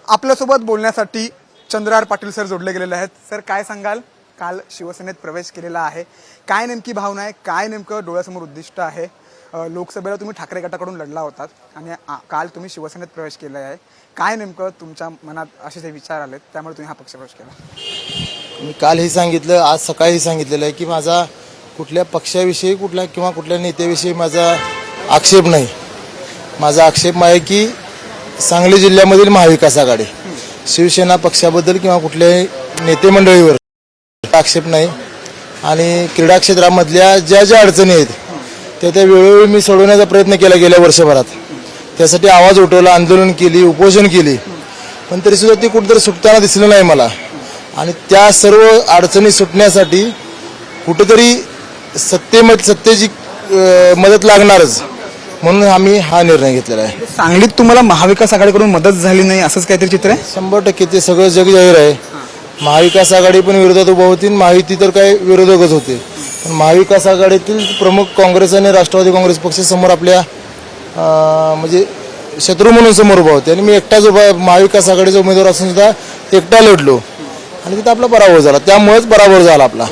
आपल्यासोबत बोलण्यासाठी चंद्रहार पाटील सर जोडले गेलेले आहेत. सर, काय सांगाल? काल शिवसेनेत प्रवेश केलेला आहे, काय नेमकी भावना आहे, काय नेमकं डोळ्यासमोर उद्दिष्ट आहे? लोकसभेला तुम्ही ठाकरे गटाकडून लढला होतात आणि काल तुम्ही शिवसेनेत प्रवेश केला आहे. काय नेमकं तुमच्या मनात असे जे विचार आलेत त्यामुळे तुम्ही हा पक्ष प्रवेश केला? मी कालही सांगितलं, आज सकाळी सांगितलेलं आहे की माझा कुठल्या पक्षाविषयी कुठल्या नेत्याविषयी माझा आक्षेप नाही. माझा आक्षेप आहे की सांगली जिल्ह्यामधील महाविकास आघाडी, शिवसेना पक्षाबद्दल किंवा कुठल्याही नेते मंडळीवर आक्षेप नाही. आणि क्रीडा क्षेत्रामधल्या ज्या अडचणी आहेत त्या वेळोवेळी मी सोडवण्याचा प्रयत्न केला गेल्या वर्षभरात. त्यासाठी आवाज उठवला, आंदोलन केली, उपोषण केली, पण तरीसुद्धा ती कुठेतरी सुटताना दिसलं नाही मला. आणि त्या सर्व अडचणी सुटण्यासाठी कुठेतरी सत्तेची मदत लागणारच, म्हणून आम्ही हा निर्णय घेतलेला आहे. सांगलीत तुम्हाला महाविकास आघाडीकडून मदत झाली नाही असंच काहीतरी चित्र आहे? 100% ते सगळं जग जाहीर आहे. महाविकास आघाडी पण विरोधात उभा होती, महायुती तर काय विरोधकच होते. पण महाविकास आघाडीतील प्रमुख काँग्रेस आणि राष्ट्रवादी काँग्रेस पक्ष समोर आपल्या म्हणजे शत्रू म्हणून समोर उभा होते. आणि मी एकटाच महाविकास आघाडीचा उमेदवार असून सुद्धा एकटा लढलो आणि तिथं आपला पराभव झाला. त्यामुळेच पराभव झाला आपला.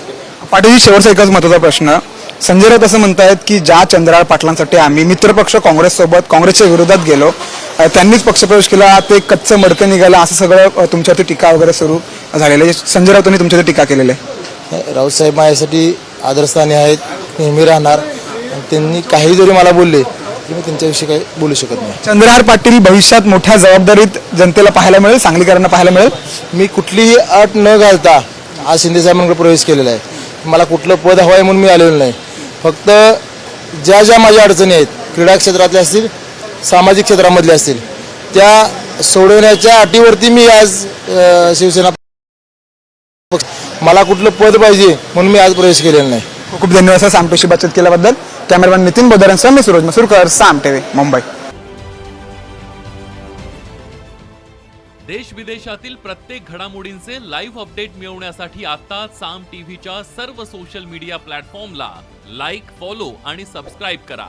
पाटील, शेवटचा एकच महत्त्वाचा प्रश्न. संजय राऊत असं म्हणतायत की ज्या चंद्रहार पाटलांसाठी आम्ही मित्रपक्ष काँग्रेसच्या विरोधात गेलो, त्यांनीच पक्षप्रवेश केला, ते कच्चं मडकं निघालं, असं सगळं तुमच्यावरती टीका वगैरे सुरू झालेलं आहे. संजय राऊतांनी तुमच्यावरती टीका केलेली आहे. राऊतसाहेब माझ्यासाठी आदरस्थानी आहेत, नेहमी राहणार. त्यांनी काही जरी मला बोलले की मी त्यांच्याविषयी काही बोलू शकत नाही. चंद्रहार पाटील भविष्यात मोठ्या जबाबदारीत जनतेला पाहायला मिळेल, सांगलीकरांना पाहायला मिळेल. मी कुठलीही अट न घालता आज शिंदे साहेबांकडे प्रवेश केलेला आहे. मला कुठलं पद हवं आहे म्हणून मी आलेलो नाही. फक्त ज्या माझ्या अडचणी आहेत, क्रीडा क्षेत्रातल्या असतील, सामाजिक क्षेत्रामधल्या असतील, त्या सोडवण्याच्या अटीवरती मी आज शिवसेना पक्ष, मला कुठलं पद पाहिजे म्हणून मी आज प्रवेश केलेला नाही. खूप धन्यवाद सर साम बातचीत केल्याबद्दल. कॅमेरामॅन नितीन बोदारांसह मी सूरज मसूरकर, साम टीव्ही, मुंबई. देश विदेशातील प्रत्येक घडामोडींचे लाईव्ह अपडेट मिळवण्यासाठी आता साम टीव्हीच्या सर्व सोशल मीडिया प्लॅटफॉर्मला लाईक, फॉलो आणि सबस्क्राईब करा.